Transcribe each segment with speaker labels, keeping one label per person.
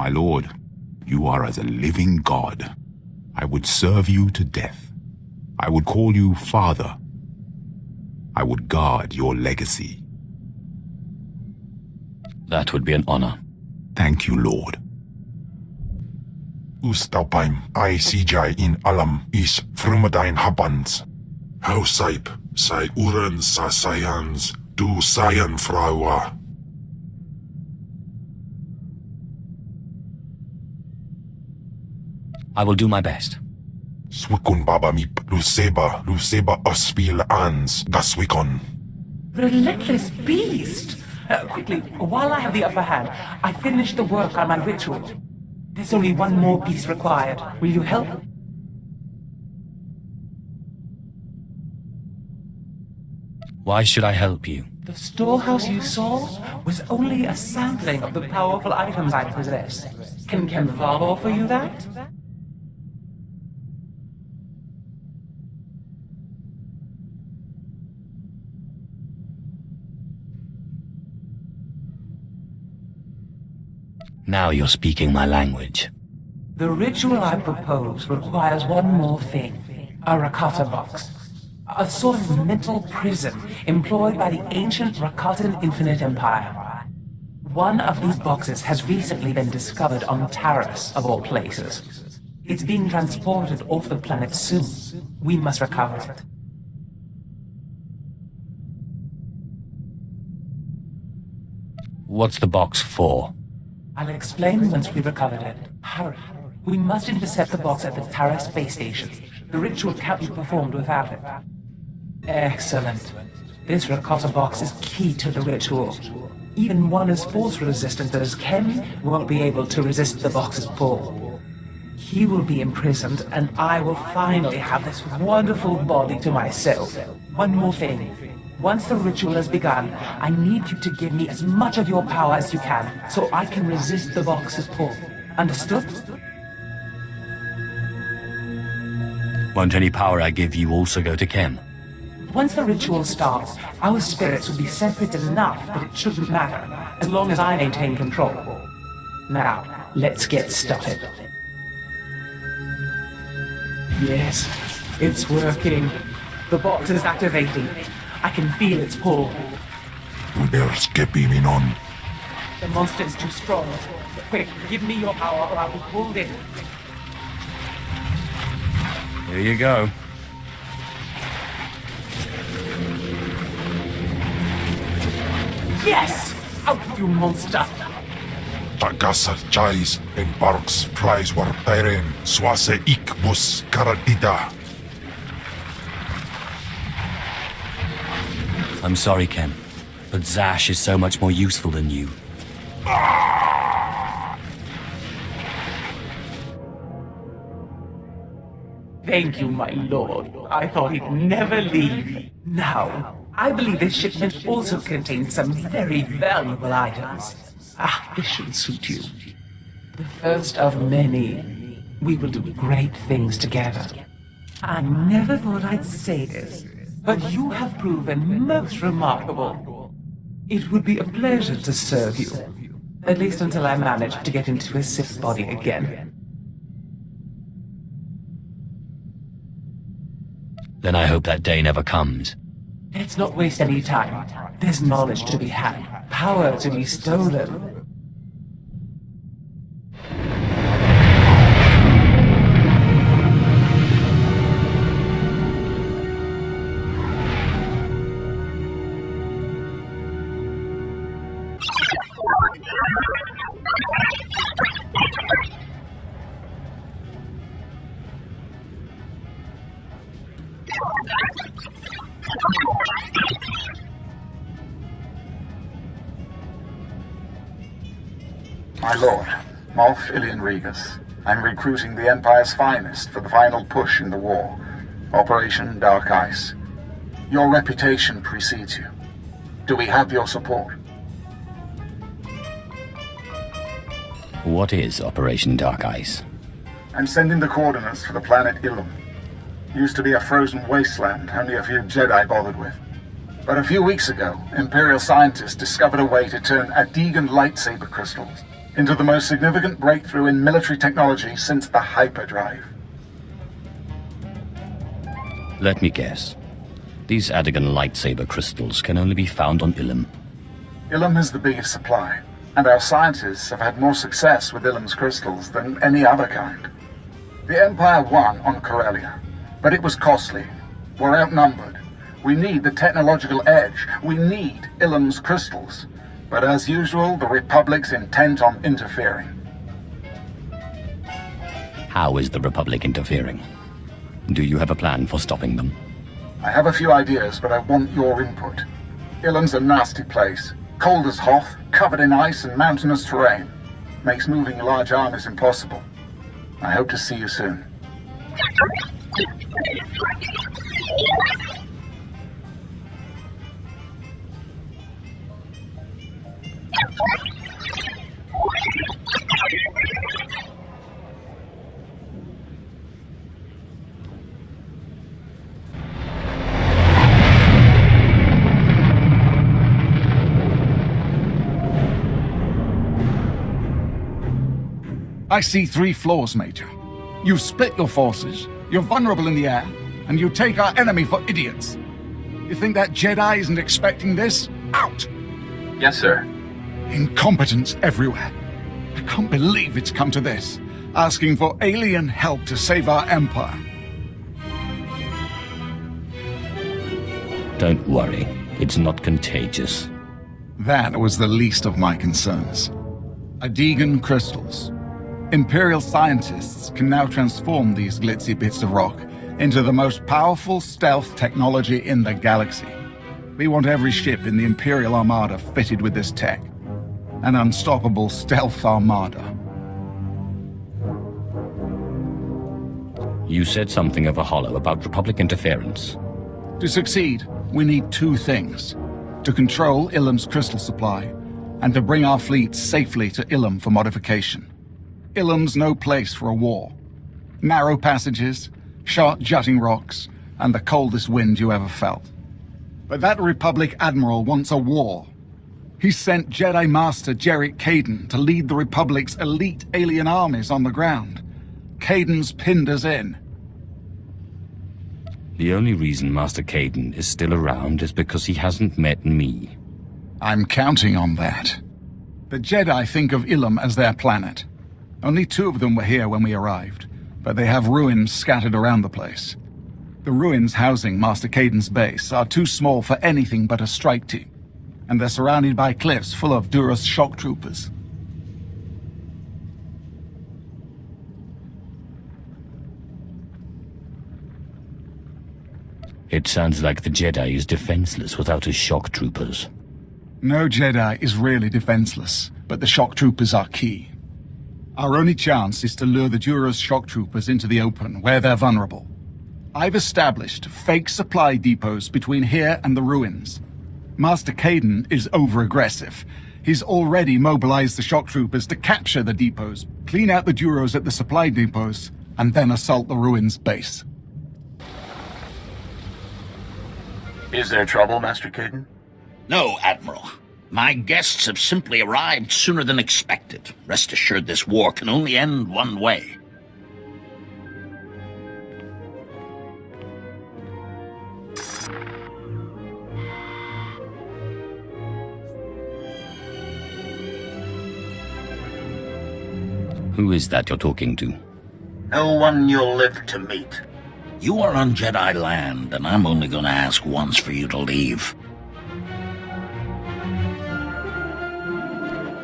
Speaker 1: My lord, you are as a living god. I would serve you to death. I would call you father. I would guard your legacy.
Speaker 2: That would be an honor.
Speaker 1: Thank you, Lord.
Speaker 3: Ustapaim ai CJ in Alam is Frumadine Habans. Hausaip, sai Uren sa Sayans, du Sayan Fraua.
Speaker 2: I will do my best.
Speaker 3: Swikun Baba Mip, Luceba Ospil Ans, Gaswikon.
Speaker 4: Relentless beast! Quickly, while I have the upper hand, I finished the work on my ritual. There's only one more piece required. Will you help?
Speaker 2: Why should I help you?
Speaker 4: The storehouse you saw was only a sampling of the powerful items I possess. Can Kemval offer you that?
Speaker 2: Now you're speaking my language.
Speaker 4: The ritual I propose requires one more thing. A Rakata box. A sort of mental prison employed by the ancient Rakatan Infinite Empire. One of these boxes has recently been discovered on Taris, of all places. It's being transported off the planet soon. We must recover it.
Speaker 2: What's the box for?
Speaker 4: I'll explain once we've recovered it. Hurry. We must intercept the box at the Taris space station. The ritual can't be performed without it. Excellent. This Rakata box is key to the ritual. Even one as force-resistant as Ken won't be able to resist the box's pull. He will be imprisoned, and I will finally have this wonderful body to myself. One more thing. Once the ritual has begun, I need you to give me as much of your power as you can, so I can resist the box's pull. Understood?
Speaker 2: Won't any power I give you also go to Ken?
Speaker 4: Once the ritual starts, our spirits will be separate enough that it shouldn't matter, as long as I maintain control. Now, let's get started. Yes, it's working. The box is activating. I can feel its pull.
Speaker 3: There's Kepiminon.
Speaker 4: The monster is too strong. Quick, give me your power or I'll be pulled in.
Speaker 2: Here you go.
Speaker 4: Yes! Out, you monster!
Speaker 3: Tagasat Chais and Barks Prize war Tyrene Swase Ikbus Karadida.
Speaker 2: I'm sorry, Ken, but Zash is so much more useful than you.
Speaker 4: Thank you, my lord. I thought he'd never leave. Now, I believe this shipment also contains some very valuable items. This should suit you. The first of many. We will do great things together. I never thought I'd say this, but you have proven most remarkable. It would be a pleasure to serve you. At least until I manage to get into a Sith body again.
Speaker 2: Then I hope that day never comes.
Speaker 4: Let's not waste any time. There's knowledge to be had, power to be stolen.
Speaker 5: My lord, Moff Ilian Regas. I'm recruiting the Empire's finest for the final push in the war. Operation Dark Ice. Your reputation precedes you. Do we have your support?
Speaker 2: What is Operation Dark Ice?
Speaker 5: I'm sending the coordinates for the planet Ilum. Used to be a frozen wasteland only a few Jedi bothered with. But a few weeks ago, Imperial scientists discovered a way to turn Adegan lightsaber crystals into the most significant breakthrough in military technology since the hyperdrive.
Speaker 2: Let me guess. These Adigan lightsaber crystals can only be found on Ilum.
Speaker 5: Ilum has the biggest supply, and our scientists have had more success with Ilum's crystals than any other kind. The Empire won on Corellia, but it was costly. We're outnumbered. We need the technological edge. We need Ilum's crystals. But as usual, the Republic's intent on interfering.
Speaker 2: How is the Republic interfering? Do you have a plan for stopping them?
Speaker 5: I have a few ideas, but I want your input. Ilum's a nasty place. Cold as Hoth, covered in ice and mountainous terrain. Makes moving large armies impossible. I hope to see you soon.
Speaker 6: I see 3 flaws, Major. You've split your forces, you're vulnerable in the air, and you take our enemy for idiots. You think that Jedi isn't expecting this? Out!
Speaker 5: Yes, sir.
Speaker 6: Incompetence everywhere. I can't believe it's come to this. Asking for alien help to save our empire.
Speaker 2: Don't worry. It's not contagious.
Speaker 6: That was the least of my concerns. Adigan crystals. Imperial scientists can now transform these glitzy bits of rock into the most powerful stealth technology in the galaxy. We want every ship in the Imperial Armada fitted with this tech. An unstoppable stealth armada.
Speaker 2: You said something of a hollow about Republic interference.
Speaker 6: To succeed, we need 2 things. To control Ilum's crystal supply, and to bring our fleet safely to Ilum for modification. Ilum's no place for a war. Narrow passages, sharp jutting rocks, and the coldest wind you ever felt. But that Republic Admiral wants a war. He sent Jedi Master Jarek Kaden to lead the Republic's elite alien armies on the ground. Kaden's pinned us in.
Speaker 2: The only reason Master Kaden is still around is because he hasn't met me.
Speaker 6: I'm counting on that. The Jedi think of Ilum as their planet. Only 2 of them were here when we arrived, but they have ruins scattered around the place. The ruins housing Master Kaden's base are too small for anything but a strike team, and they're surrounded by cliffs full of Duras shock troopers.
Speaker 2: It sounds like the Jedi is defenseless without his shock troopers.
Speaker 6: No Jedi is really defenseless, but the shock troopers are key. Our only chance is to lure the Duras shock troopers into the open, where they're vulnerable. I've established fake supply depots between here and the ruins. Master Kaden is over-aggressive. He's already mobilized the shock troopers to capture the depots, clean out the Duros at the supply depots, and then assault the ruins base.
Speaker 5: Is there trouble, Master Kaden?
Speaker 7: No, Admiral. My guests have simply arrived sooner than expected. Rest assured this war can only end one way.
Speaker 2: Who is that you're talking to?
Speaker 7: No one you'll live to meet. You are on Jedi land, and I'm only going to ask once for you to leave.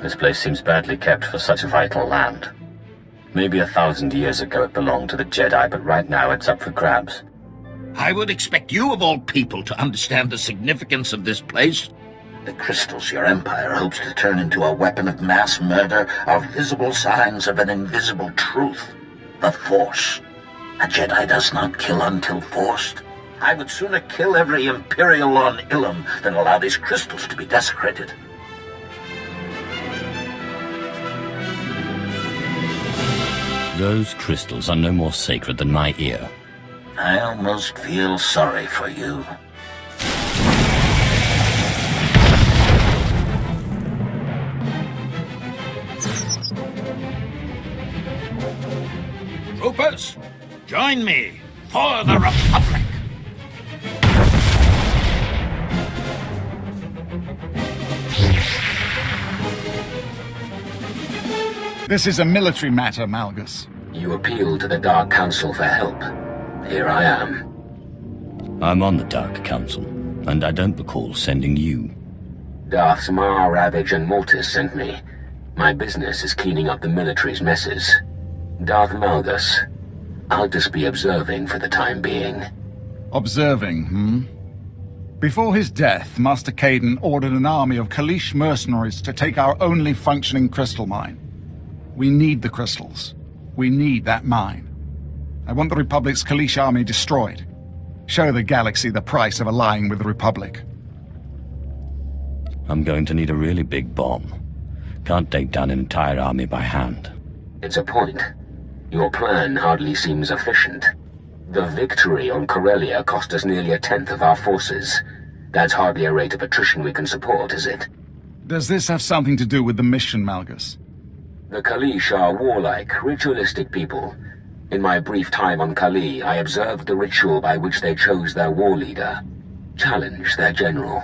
Speaker 2: This place seems badly kept for such a vital land. Maybe 1,000 years ago it belonged to the Jedi, but right now it's up for grabs.
Speaker 7: I would expect you, of all people, to understand the significance of this place. The crystals your empire hopes to turn into a weapon of mass murder are visible signs of an invisible truth. The Force. A Jedi does not kill until forced. I would sooner kill every Imperial on Ilum than allow these crystals to be desecrated.
Speaker 2: Those crystals are no more sacred than my ear.
Speaker 7: I almost feel sorry for you. Join me for the Republic!
Speaker 6: This is a military matter, Malgus.
Speaker 2: You appeal to the Dark Council for help. Here I am.
Speaker 8: I'm on the Dark Council, and I don't recall sending you.
Speaker 2: Darths Mar, Ravage, and Mortis sent me. My business is cleaning up the military's messes. Darth Malgus, I'll just be observing for the time being.
Speaker 6: Observing, hmm? Before his death, Master Caden ordered an army of Kalish mercenaries to take our only functioning crystal mine. We need the crystals. We need that mine. I want the Republic's Kalish army destroyed. Show the galaxy the price of allying with the Republic.
Speaker 8: I'm going to need a really big bomb. Can't take down an entire army by hand.
Speaker 2: It's a point. Your plan hardly seems efficient. The victory on Corellia cost us nearly 1/10 of our forces. That's hardly a rate of attrition we can support, is it?
Speaker 6: Does this have something to do with the mission, Malgus?
Speaker 2: The Kalish are warlike, ritualistic people. In my brief time on Kali, I observed the ritual by which they chose their war leader. Challenge their general.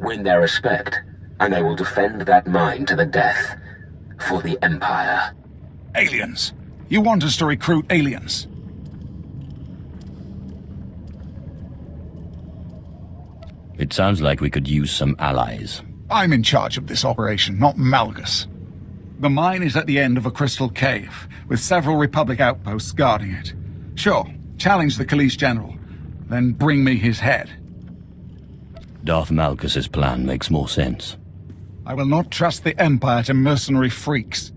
Speaker 2: Win their respect, and they will defend that mine to the death. For the Empire.
Speaker 6: Aliens! You want us to recruit aliens?
Speaker 8: It sounds like we could use some allies.
Speaker 6: I'm in charge of this operation, not Malgus. The mine is at the end of a crystal cave, with several Republic outposts guarding it. Sure, challenge the Kalish General, then bring me his head.
Speaker 8: Darth Malkus's plan makes more sense.
Speaker 6: I will not trust the Empire to mercenary freaks.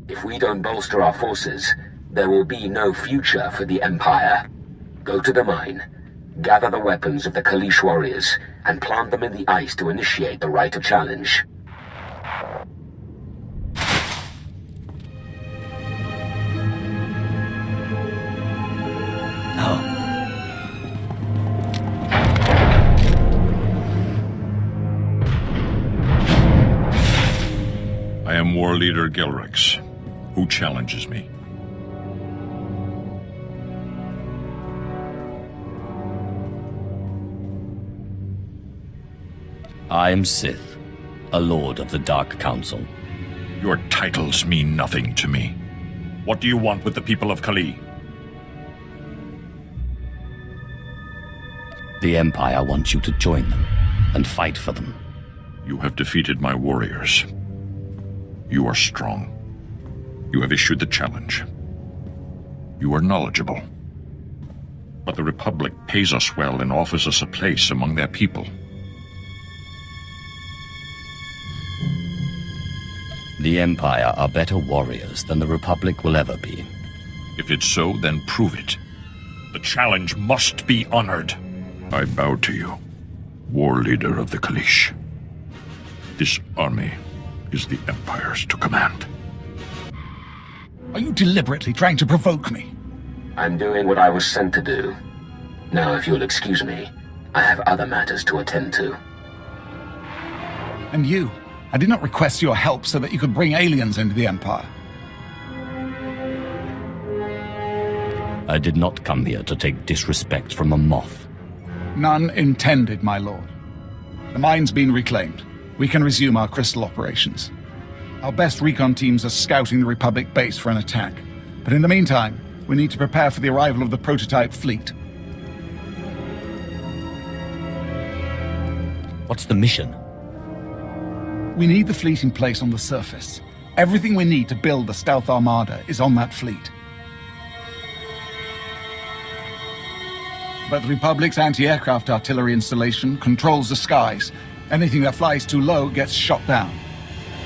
Speaker 2: If we don't bolster our forces, there will be no future for the Empire. Go to the mine, gather the weapons of the Kalish warriors, and plant them in the ice to initiate the rite of challenge.
Speaker 3: I am War Leader Gilrix. Who challenges me?
Speaker 8: I am Sith, a Lord of the Dark Council.
Speaker 3: Your titles mean nothing to me. What do you want with the people of Kali?
Speaker 8: The Empire wants you to join them and fight for them.
Speaker 3: You have defeated my warriors. You are strong. You have issued the challenge. You are knowledgeable. But the Republic pays us well and offers us a place among their people.
Speaker 8: The Empire are better warriors than the Republic will ever be.
Speaker 3: If it's so, then prove it. The challenge must be honored. I bow to you, War Leader of the Kalish. This army is the Empire's to command.
Speaker 6: Are you deliberately trying to provoke me?
Speaker 2: I'm doing what I was sent to do. Now, if you'll excuse me, I have other matters to attend to.
Speaker 6: And you? I did not request your help so that you could bring aliens into the Empire.
Speaker 8: I did not come here to take disrespect from a moth.
Speaker 6: None intended, my lord. The mine's been reclaimed. We can resume our crystal operations. Our best recon teams are scouting the Republic base for an attack. But in the meantime, we need to prepare for the arrival of the prototype fleet.
Speaker 8: What's the mission?
Speaker 6: We need the fleet in place on the surface. Everything we need to build the stealth armada is on that fleet. But the Republic's anti-aircraft artillery installation controls the skies. Anything that flies too low gets shot down.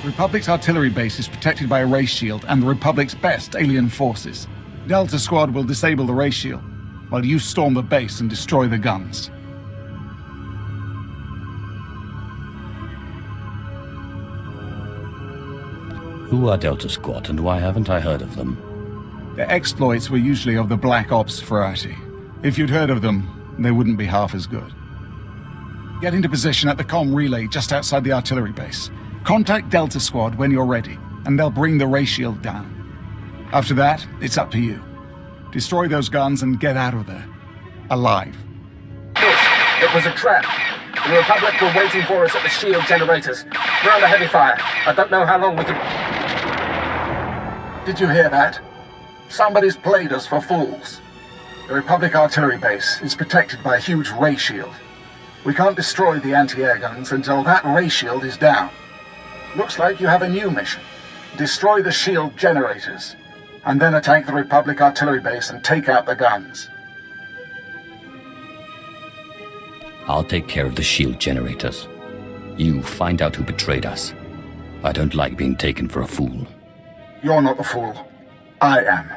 Speaker 6: The Republic's artillery base is protected by a ray shield and the Republic's best alien forces. Delta Squad will disable the ray shield, while you storm the base and destroy the guns.
Speaker 8: Who are Delta Squad and why haven't I heard of them?
Speaker 6: Their exploits were usually of the Black Ops variety. If you'd heard of them, they wouldn't be half as good. Get into position at the comm relay just outside the artillery base. Contact Delta Squad when you're ready, and they'll bring the ray shield down. After that, it's up to you. Destroy those guns and get out of there. Alive.
Speaker 5: It was a trap. The Republic were waiting for us at the shield generators. We're under heavy fire. I don't know how long we can... Did you hear that? Somebody's played us for fools. The Republic artillery base is protected by a huge ray shield. We can't destroy the anti-air guns until that ray shield is down. Looks like you have a new mission. Destroy the shield generators, and then attack the Republic artillery base and take out the guns.
Speaker 8: I'll take care of the shield generators. You find out who betrayed us. I don't like being taken for a fool.
Speaker 5: You're not the fool. I am.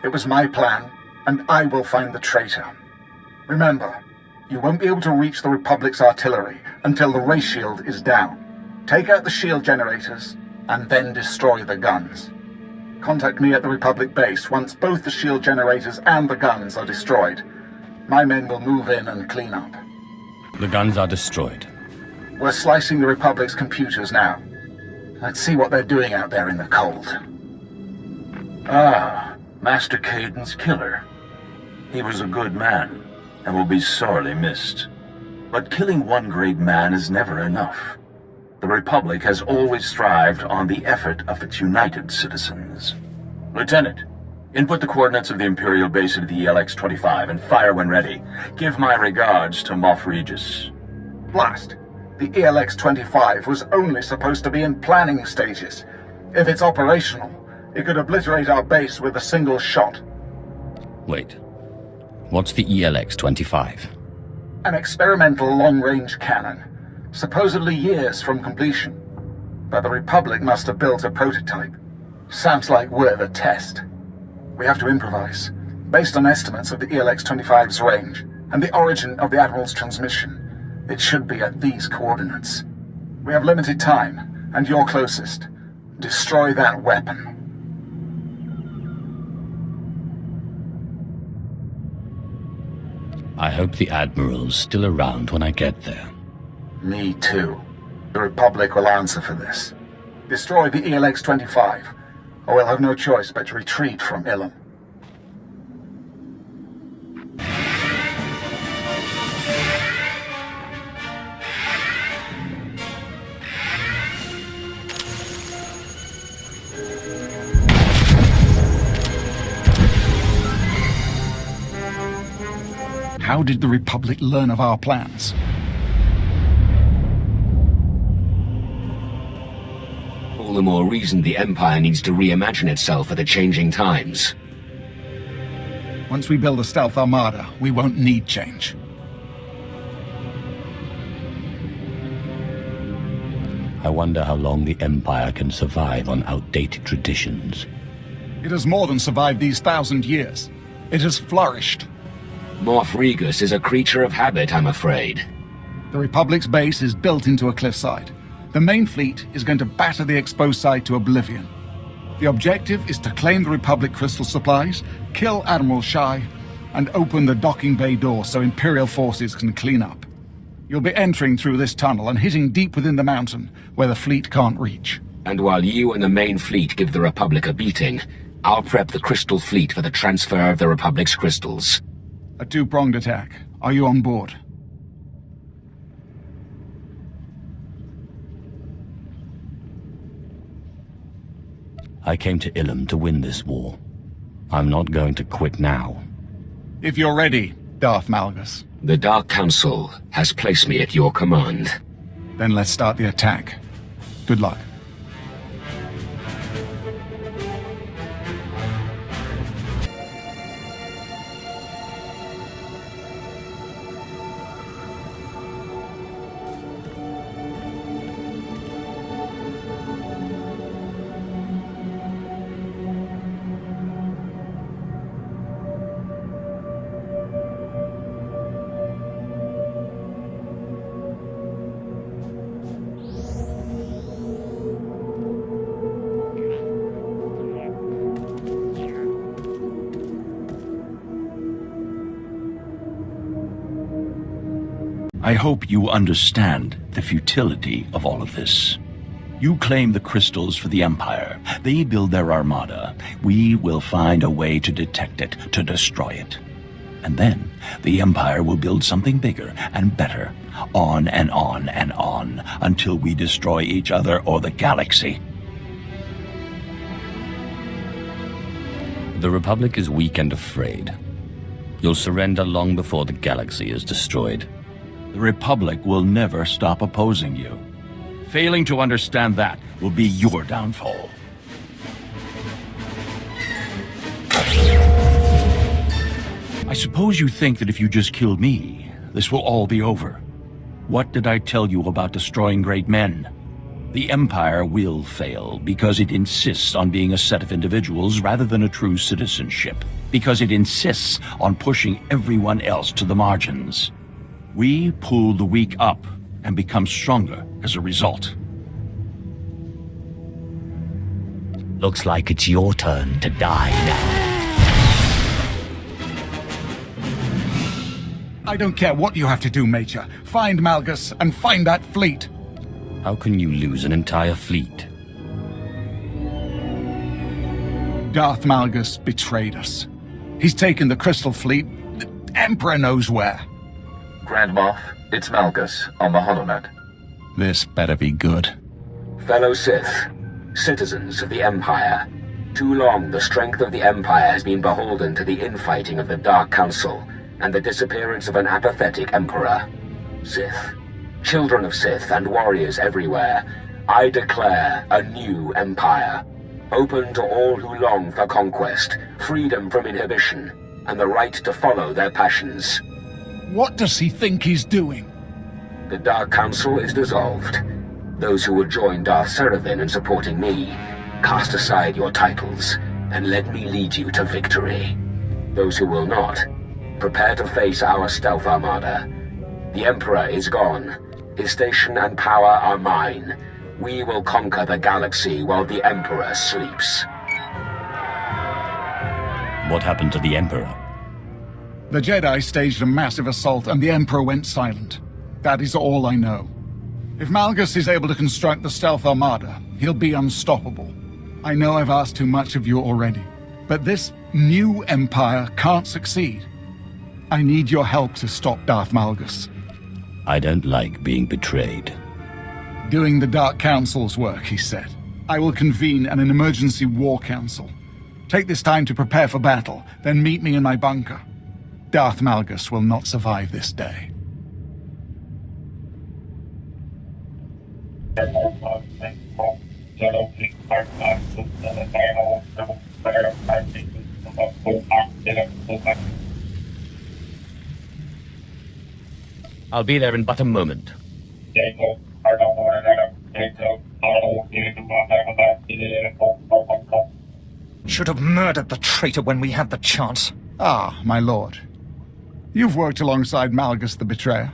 Speaker 5: It was my plan, and I will find the traitor. Remember, you won't be able to reach the Republic's artillery until the ray shield is down. Take out the shield generators, and then destroy the guns. Contact me at the Republic base once both the shield generators and the guns are destroyed. My men will move in and clean up.
Speaker 8: The guns are destroyed.
Speaker 5: We're slicing the Republic's computers now. Let's see what they're doing out there in the cold.
Speaker 9: Ah, Master Caden's killer. He was a good man, and will be sorely missed. But killing one great man is never enough. The Republic has always thrived on the effort of its united citizens. Lieutenant, input the coordinates of the Imperial base into the ELX-25 and fire when ready. Give my regards to Moff Regis.
Speaker 5: Blast! The ELX-25 was only supposed to be in planning stages. If it's operational, it could obliterate our base with a single shot.
Speaker 8: Wait. What's the ELX-25?
Speaker 5: An experimental long-range cannon, supposedly years from completion. But the Republic must have built a prototype. Sounds like we're the test. We have to improvise, based on estimates of the ELX-25's range and the origin of the Admiral's transmission. It should be at these coordinates. We have limited time, and you're closest. Destroy that weapon.
Speaker 8: I hope the Admiral's still around when I get there.
Speaker 5: Me too. The Republic will answer for this. Destroy the ELX-25, or we'll have no choice but to retreat from Ilum.
Speaker 6: How did the Republic learn of our plans?
Speaker 2: All the more reason the Empire needs to reimagine itself for the changing times.
Speaker 6: Once we build a stealth armada, we won't need change.
Speaker 8: I wonder how long the Empire can survive on outdated traditions.
Speaker 6: It has more than survived these 1,000 years. It has flourished.
Speaker 2: Moff Regis is a creature of habit, I'm afraid.
Speaker 6: The Republic's base is built into a cliffside. The main fleet is going to batter the exposed side to oblivion. The objective is to claim the Republic crystal supplies, kill Admiral Shai, and open the docking bay door so Imperial forces can clean up. You'll be entering through this tunnel and hitting deep within the mountain, where the fleet can't reach.
Speaker 2: And while you and the main fleet give the Republic a beating, I'll prep the Crystal Fleet for the transfer of the Republic's crystals.
Speaker 6: A two-pronged attack. Are you on board?
Speaker 8: I came to Ilum to win this war. I'm not going to quit now.
Speaker 6: If you're ready, Darth Malgus.
Speaker 2: The Dark Council has placed me at your command.
Speaker 6: Then let's start the attack. Good luck.
Speaker 9: I hope you understand the futility of all of this.
Speaker 10: You claim the crystals for the Empire. They build their armada. We will find a way to detect it, to destroy it. And then, the Empire will build something bigger and better. On and on and on, until we destroy each other or the galaxy.
Speaker 8: The Republic is weak and afraid. You'll surrender long before the galaxy is destroyed.
Speaker 10: The Republic will never stop opposing you. Failing to understand that will be your downfall. I suppose you think that if you just killed me, this will all be over. What did I tell you about destroying great men? The Empire will fail because it insists on being a set of individuals rather than a true citizenship. Because it insists on pushing everyone else to the margins. We pull the weak up and become stronger as a result.
Speaker 8: Looks like it's your turn to die now.
Speaker 6: I don't care what you have to do, Major. Find Malgus and find that fleet.
Speaker 8: How can you lose an entire fleet?
Speaker 6: Darth Malgus betrayed us. He's taken the Crystal Fleet. The Emperor knows where.
Speaker 9: Grand Moff, it's Malgus on the holonet.
Speaker 6: This better be good.
Speaker 2: Fellow Sith, citizens of the Empire, too long the strength of the Empire has been beholden to the infighting of the Dark Council and the disappearance of an apathetic Emperor. Sith, children of Sith and warriors everywhere, I declare a new Empire, open to all who long for conquest, freedom from inhibition, and the right to follow their passions.
Speaker 6: What does he think he's doing?
Speaker 2: The Dark Council is dissolved. Those who would join Darth Seraphon in supporting me, cast aside your titles, and let me lead you to victory. Those who will not, prepare to face our stealth armada. The Emperor is gone. His station and power are mine. We will conquer the galaxy while the Emperor sleeps.
Speaker 8: What happened to the Emperor?
Speaker 6: The Jedi staged a massive assault and the Emperor went silent. That is all I know. If Malgus is able to construct the stealth armada, he'll be unstoppable. I know I've asked too much of you already, but this new Empire can't succeed. I need your help to stop Darth Malgus.
Speaker 8: I don't like being betrayed.
Speaker 6: Doing the Dark Council's work, he said. I will convene an emergency war council. Take this time to prepare for battle, then meet me in my bunker. Darth Malgus will not survive this day.
Speaker 8: I'll be there in but a moment.
Speaker 11: Should have murdered the traitor when we had the chance.
Speaker 6: Ah, my lord. You've worked alongside Malgus the Betrayer.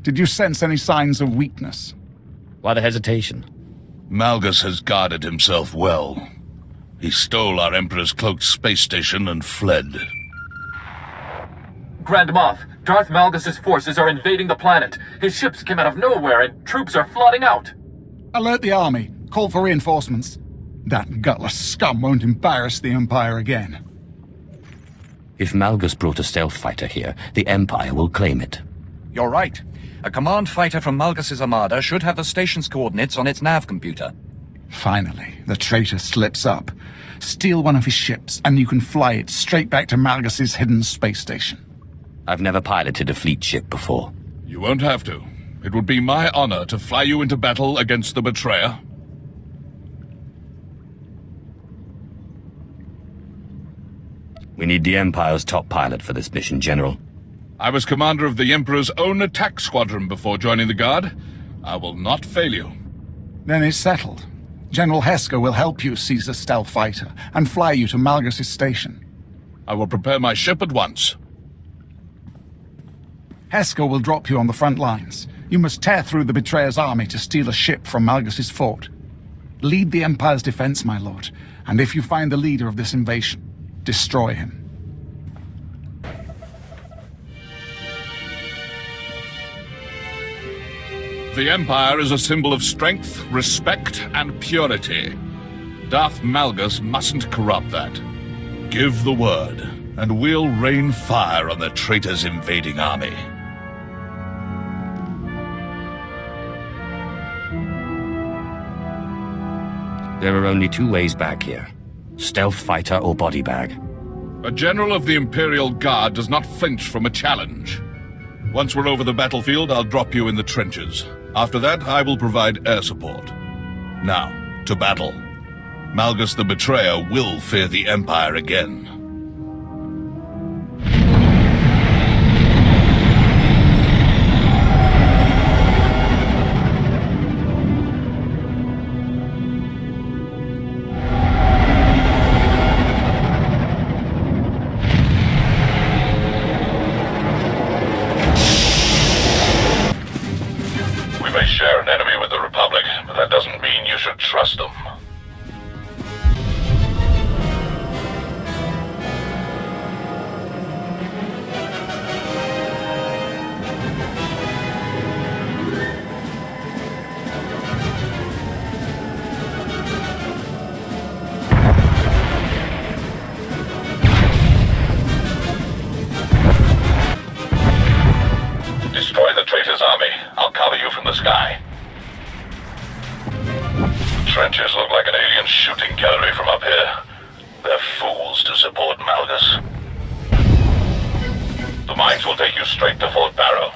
Speaker 6: Did you sense any signs of weakness?
Speaker 8: Why the hesitation?
Speaker 12: Malgus has guarded himself well. He stole our Emperor's cloaked space station and fled.
Speaker 13: Grand Moff, Darth Malgus's forces are invading the planet. His ships came out of nowhere and troops are flooding out.
Speaker 6: Alert the army. Call for reinforcements. That gutless scum won't embarrass the Empire again.
Speaker 8: If Malgus brought a stealth fighter here, the Empire will claim it.
Speaker 11: You're right. A command fighter from Malgus's armada should have the station's coordinates on its nav computer.
Speaker 6: Finally, the traitor slips up. Steal one of his ships, and you can fly it straight back to Malgus's hidden space station.
Speaker 8: I've never piloted a fleet ship before.
Speaker 12: You won't have to. It would be my honor to fly you into battle against the Betrayer.
Speaker 8: We need the Empire's top pilot for this mission, General.
Speaker 12: I was commander of the Emperor's own attack squadron before joining the Guard. I will not fail you.
Speaker 6: Then it's settled. General Heska will help you seize the stealth fighter and fly you to Malgus's station.
Speaker 12: I will prepare my ship at once.
Speaker 6: Heska will drop you on the front lines. You must tear through the Betrayer's army to steal a ship from Malgus's fort. Lead the Empire's defense, my lord, and if you find the leader of this invasion, destroy him.
Speaker 12: The Empire is a symbol of strength, respect, and purity. Darth Malgus mustn't corrupt that. Give the word, and we'll rain fire on the traitor's invading army.
Speaker 8: There are only two ways back here. Stealth fighter or body bag.
Speaker 12: A general of the Imperial Guard does not flinch from a challenge. Once we're over the battlefield, I'll drop you in the trenches. After that, I will provide air support. Now, to battle. Malgus the Betrayer will fear the Empire again. Share an enemy with the Republic, but that doesn't mean you should trust them. Destroy the traitor's army. I'll cover you from the sky. Trenches look like an alien shooting gallery from up here. They're fools to support Malgus. The mines will take you straight to Fort Barrow.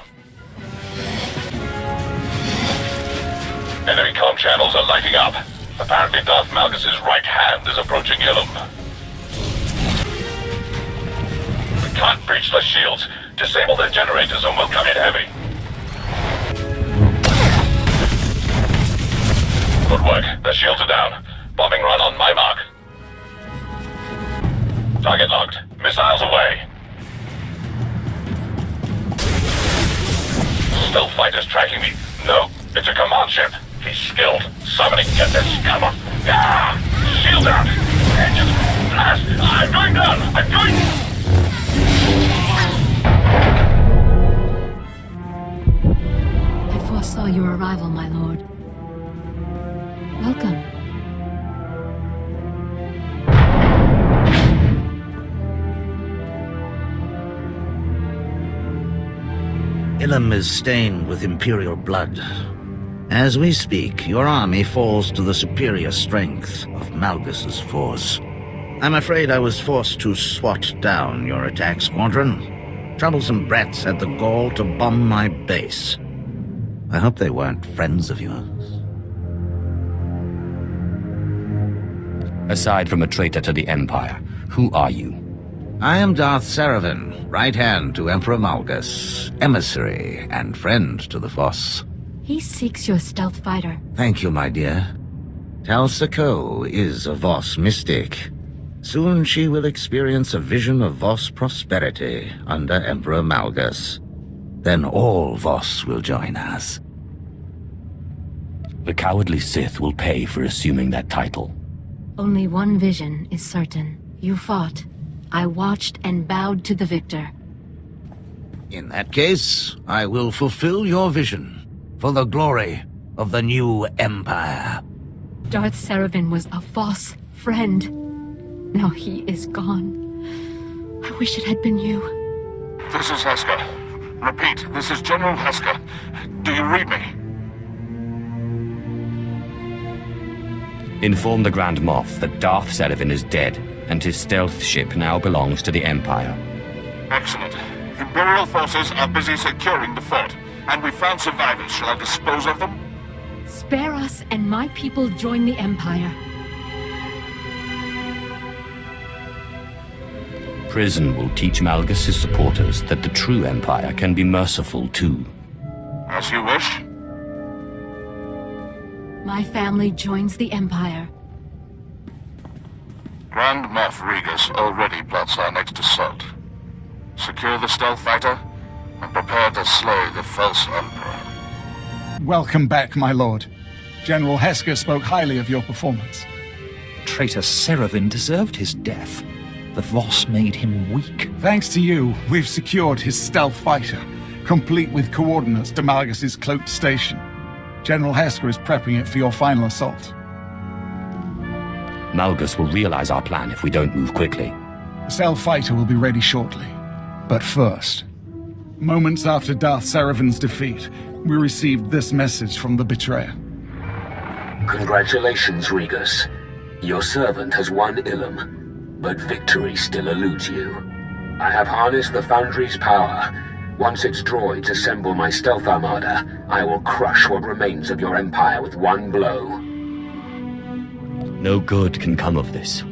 Speaker 12: Enemy comm channels are lighting up. Apparently Darth Malgus' right hand is approaching Ilum. We can't breach the shields. Disable their generators and we'll come in heavy. Good work. The shields are down. Bombing run on my mark. Target locked. Missiles away. Stealth fighter's tracking me. No, it's a command ship. He's skilled. Somebody get this scum up. Ah! Shield out! Engines blast! I'm going down! I'm going...
Speaker 14: I foresaw your arrival, my lord. Welcome.
Speaker 7: Ilum is stained with Imperial blood. As we speak, your army falls to the superior strength of Malgus's force. I'm afraid I was forced to swat down your attack squadron. Troublesome brats had the gall to bomb my base. I hope they weren't friends of yours.
Speaker 8: Aside from a traitor to the Empire, who are you?
Speaker 7: I am Darth Saravan, right hand to Emperor Malgus, emissary and friend to the Voss.
Speaker 14: He seeks your stealth fighter.
Speaker 7: Thank you, my dear. Tal Sako is a Voss mystic. Soon she will experience a vision of Voss prosperity under Emperor Malgus. Then all Voss will join us.
Speaker 8: The cowardly Sith will pay for assuming that title.
Speaker 14: Only one vision is certain. You fought. I watched and bowed to the victor.
Speaker 7: In that case, I will fulfill your vision for the glory of the new Empire.
Speaker 14: Darth Saravan was a Voss friend. Now he is gone. I wish it had been you.
Speaker 5: This is Heska. Repeat, this is General Heska. Do you read me?
Speaker 8: Inform the Grand Moff that Darth Saravan is dead, and his stealth ship now belongs to the Empire.
Speaker 5: Excellent. Imperial forces are busy securing the fort, and we found survivors. Shall I dispose of them?
Speaker 14: Spare us, and my people join the Empire.
Speaker 8: Prison will teach Malgus' supporters that the true Empire can be merciful too.
Speaker 5: As you wish.
Speaker 14: My family joins the Empire.
Speaker 5: Grand Moff Regus already plots our next assault. Secure the stealth fighter, and prepare to slay the false Emperor.
Speaker 6: Welcome back, my lord. General Heska spoke highly of your performance.
Speaker 10: Traitor Saravan deserved his death. The Voss made him weak.
Speaker 6: Thanks to you, we've secured his stealth fighter, complete with coordinates to Malgus' cloaked station. General Hesker is prepping it for your final assault.
Speaker 8: Malgus will realize our plan if we don't move quickly.
Speaker 6: The Cell fighter will be ready shortly. But first, moments after Darth Seravin's defeat, we received this message from the Betrayer.
Speaker 2: Congratulations, Regus. Your servant has won Ilum, but victory still eludes you. I have harnessed the Foundry's power. Once its droids assemble my stealth armada, I will crush what remains of your empire with one blow.
Speaker 8: No good can come of this.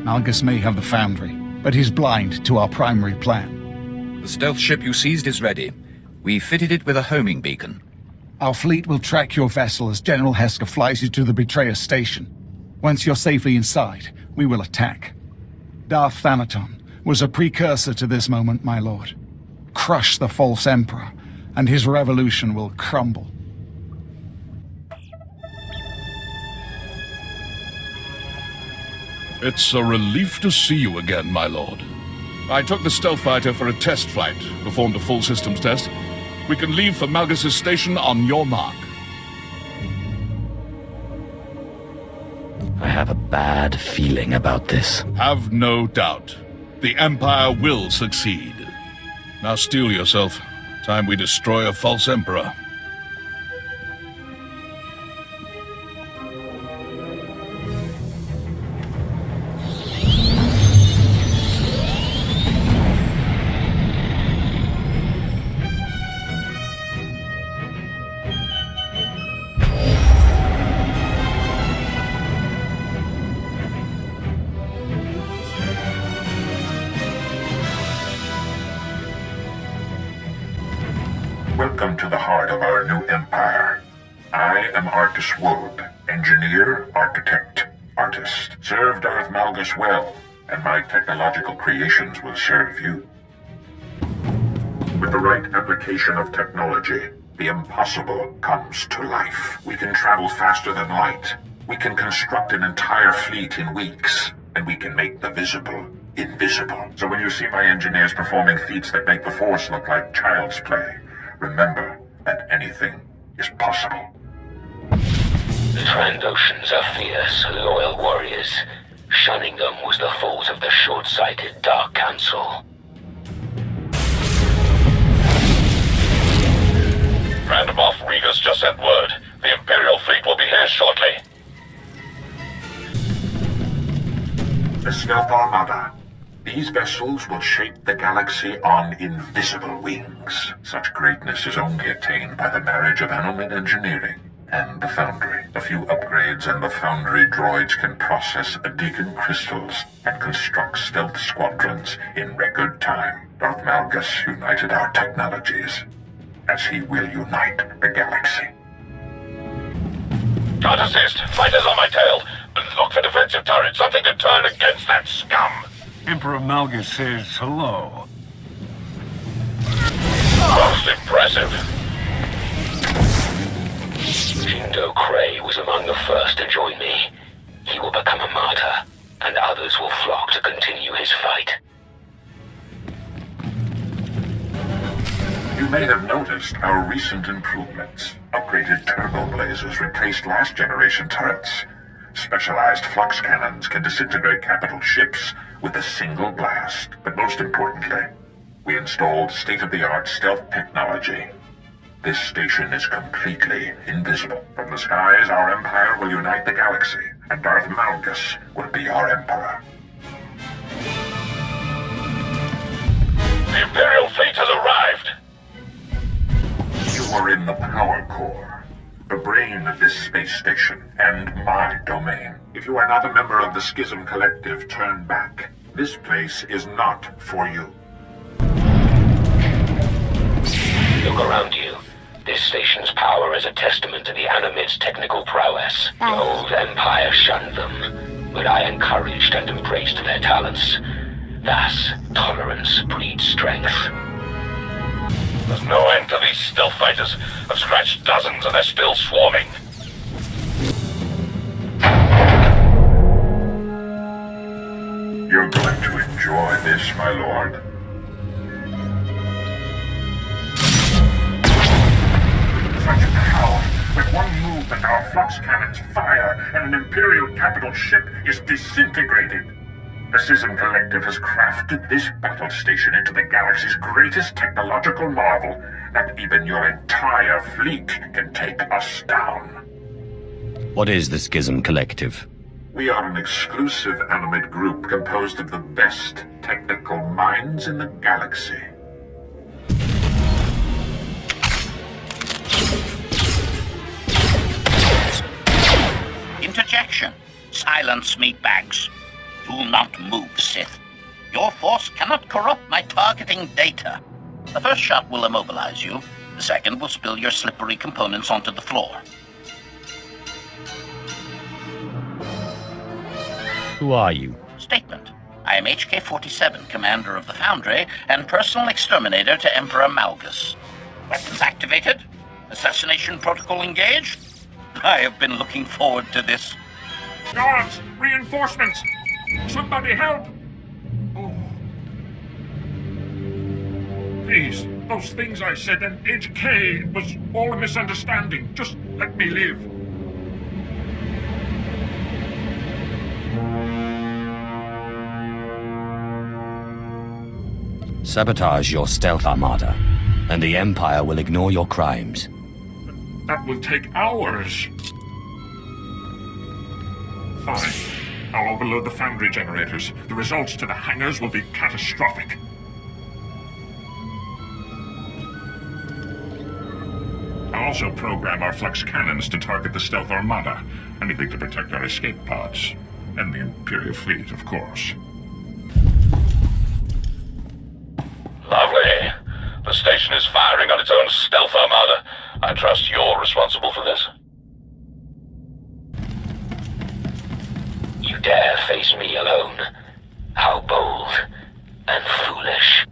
Speaker 6: Malgus may have the Foundry, but he's blind to our primary plan.
Speaker 11: The stealth ship you seized is ready. We fitted it with a homing beacon.
Speaker 6: Our fleet will track your vessel as General Hesker flies you to the Betrayer station. Once you're safely inside, we will attack. Darth Thanaton was a precursor to this moment, my lord. Crush the false Emperor, and his revolution will crumble.
Speaker 12: It's a relief to see you again, my lord. I took the stealth fighter for a test flight, performed a full systems test. We can leave for Malgus' station on your mark.
Speaker 8: I have a bad feeling about this.
Speaker 12: Have no doubt. The Empire will succeed. Now steel yourself. Time we destroy a false Emperor.
Speaker 15: Welcome to the heart of our new empire. I am Arcus Wood, engineer, architect, artist. Serve Darth Malgus well, and my technological creations will serve you. With the right application of technology, the impossible comes to life. We can travel faster than light. We can construct an entire fleet in weeks, and we can make the visible invisible. So when you see my engineers performing feats that make the Force look like child's play, remember that anything is possible.
Speaker 2: The Trandoshans are fierce, loyal warriors. Shunning them was the fault of the short-sighted Dark Council.
Speaker 15: Random off Regus just sent word. The Imperial fleet will be here shortly. The Stealth Armada. These vessels will shape the galaxy on invisible wings. Such greatness is only attained by the marriage of Anomen engineering and the Foundry. A few upgrades and the Foundry droids can process Adegan crystals and construct stealth squadrons in record time. Darth Malgus united our technologies, as he will unite the galaxy.
Speaker 16: Can't assist. Fighters on my tail. Look for defensive turrets. Something to turn against that scum.
Speaker 17: Emperor Malgus says hello.
Speaker 16: Most impressive.
Speaker 2: Jindo Cray was among the first to join me. He will become a martyr, and others will flock to continue his fight.
Speaker 15: You may have noticed our recent improvements. Upgraded turbo blazers replaced last generation turrets. Specialized flux cannons can disintegrate capital ships with a single blast. But most importantly, we installed state-of-the-art stealth technology. This station is completely invisible. From the skies, our empire will unite the galaxy, and Darth Malgus will be our emperor.
Speaker 16: The Imperial fleet has arrived.
Speaker 15: You are in the power core, the brain of this space station, and my domain. If you are not a member of the Schism Collective, turn back. This place is not for you.
Speaker 2: Look around you. This station's power is a testament to the Animid's technical prowess. The old Empire shunned them, but I encouraged and embraced their talents. Thus, tolerance breeds strength.
Speaker 16: There's no end to these stealth fighters. I've scratched dozens and they're still swarming.
Speaker 15: You're going to enjoy this, my lord. Such power With one movement, our flux cannons fire, and an Imperial capital ship is disintegrated. The Schism Collective has crafted this battle station into the galaxy's greatest technological marvel, that even your entire fleet can take us down.
Speaker 8: What is the Schism Collective?
Speaker 15: We are an exclusive animate group composed of the best technical minds in the galaxy.
Speaker 7: Interjection. Silence, meatbags. Do not move, Sith. Your force cannot corrupt my targeting data. The first shot will immobilize you. The second will spill your slippery components onto the floor.
Speaker 8: Who are you?
Speaker 7: Statement. I am HK-47, commander of the Foundry, and personal exterminator to Emperor Malgus. Weapons activated? Assassination protocol engaged? I have been looking forward to this.
Speaker 15: Guards! Reinforcements! Somebody help! Oh. Please, those things I said, and HK, it was all a misunderstanding. Just let me live.
Speaker 8: Sabotage your stealth armada, and the Empire will ignore your crimes.
Speaker 15: That will take hours. Fine. I'll overload the foundry generators. The results to the hangars will be catastrophic. I'll also program our flux cannons to target the stealth armada. Anything to protect our escape pods. And the Imperial fleet, of course.
Speaker 16: Lovely. The station is firing on its own stealth armada. I trust you're responsible for this. You dare face me alone? How bold and foolish.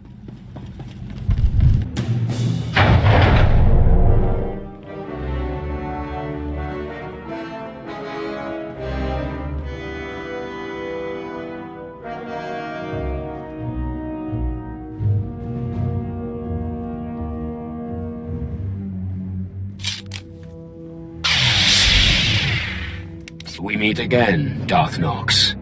Speaker 2: We meet again, Darth Nox.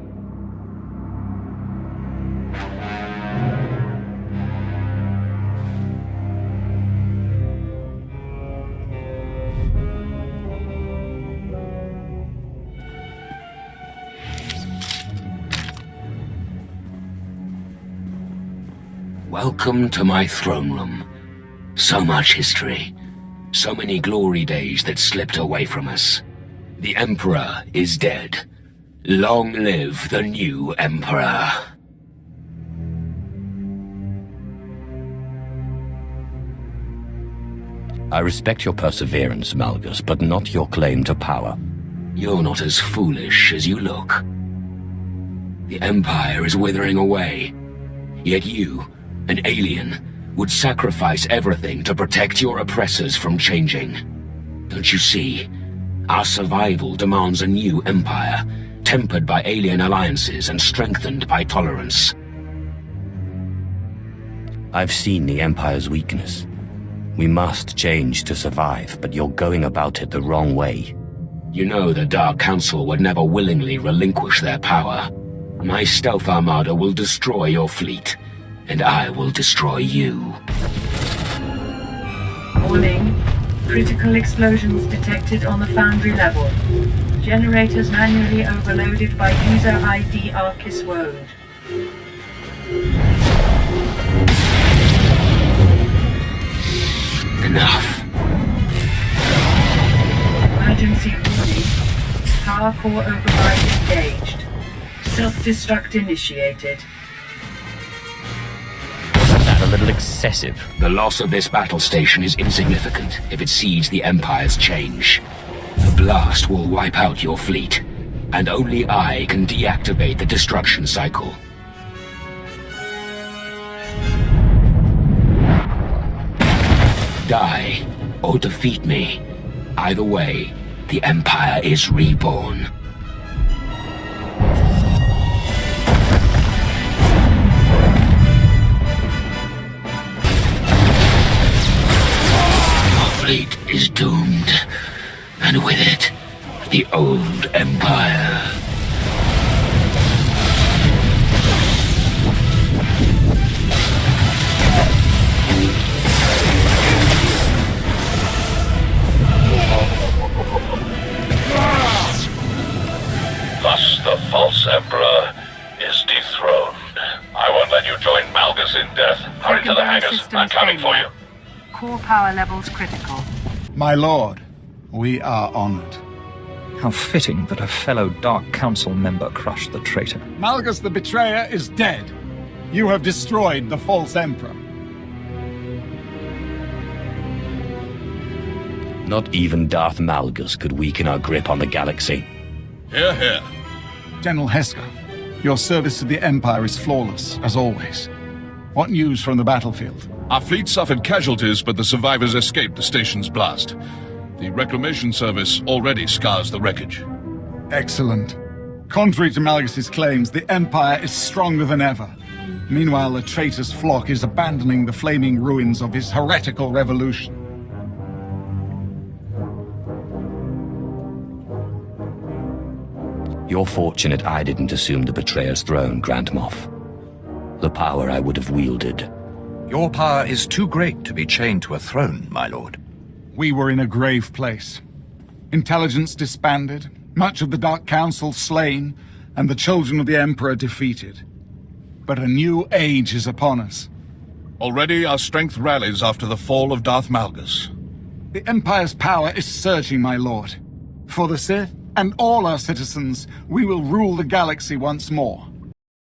Speaker 2: Welcome to my throne room. So much history. So many glory days that slipped away from us. The Emperor is dead. Long live the new Emperor.
Speaker 8: I respect your perseverance, Malgus, but not your claim to power.
Speaker 2: You're not as foolish as you look. The Empire is withering away. Yet you, an alien, would sacrifice everything to protect your oppressors from changing. Don't you see? Our survival demands a new empire, tempered by alien alliances and strengthened by tolerance.
Speaker 8: I've seen the Empire's weakness. We must change to survive, but you're going about it the wrong way.
Speaker 2: You know the Dark Council would never willingly relinquish their power. My stealth armada will destroy your fleet, and I will destroy you.
Speaker 18: Warning. Critical explosions detected on the Foundry level. Generators manually overloaded by user ID Arcus Woad.
Speaker 2: Enough.
Speaker 18: Emergency warning. Power core override engaged. Self-destruct initiated.
Speaker 8: A little excessive.
Speaker 2: The loss of this battle station is insignificant if it sees the Empire's change. The blast will wipe out your fleet, and only I can deactivate the destruction cycle. Die, or defeat me. Either way, the Empire is reborn. Fleet is doomed. and with it, the old Empire.
Speaker 16: Thus, the false Emperor is dethroned. I won't let you join Malgus in death. Hurry to the hangars. I'm coming for you.
Speaker 18: Core power levels critical.
Speaker 6: My lord, we are honored.
Speaker 19: How fitting that a fellow Dark Council member crushed the traitor.
Speaker 6: Malgus the Betrayer is dead. You have destroyed the false Emperor.
Speaker 8: Not even Darth Malgus could weaken our grip on the galaxy.
Speaker 12: Hear, hear.
Speaker 6: General Heska, your service to the Empire is flawless, as always. What news from the battlefield?
Speaker 12: Our fleet suffered casualties, but the survivors escaped the station's blast. The Reclamation Service already scars the wreckage.
Speaker 6: Excellent. Contrary to Malgus's claims, the Empire is stronger than ever. Meanwhile, the traitor's flock is abandoning the flaming ruins of his heretical revolution.
Speaker 8: You're fortunate I didn't assume the Betrayer's throne, Grand Moff. The power I would have wielded.
Speaker 11: Your power is too great to be chained to a throne, my lord.
Speaker 6: We were in a grave place. Intelligence disbanded, much of the Dark Council slain, and the children of the Emperor defeated. But a new age is upon us.
Speaker 12: Already our strength rallies after the fall of Darth Malgus.
Speaker 6: The Empire's power is surging, my lord. For the Sith and all our citizens, we will rule the galaxy once more.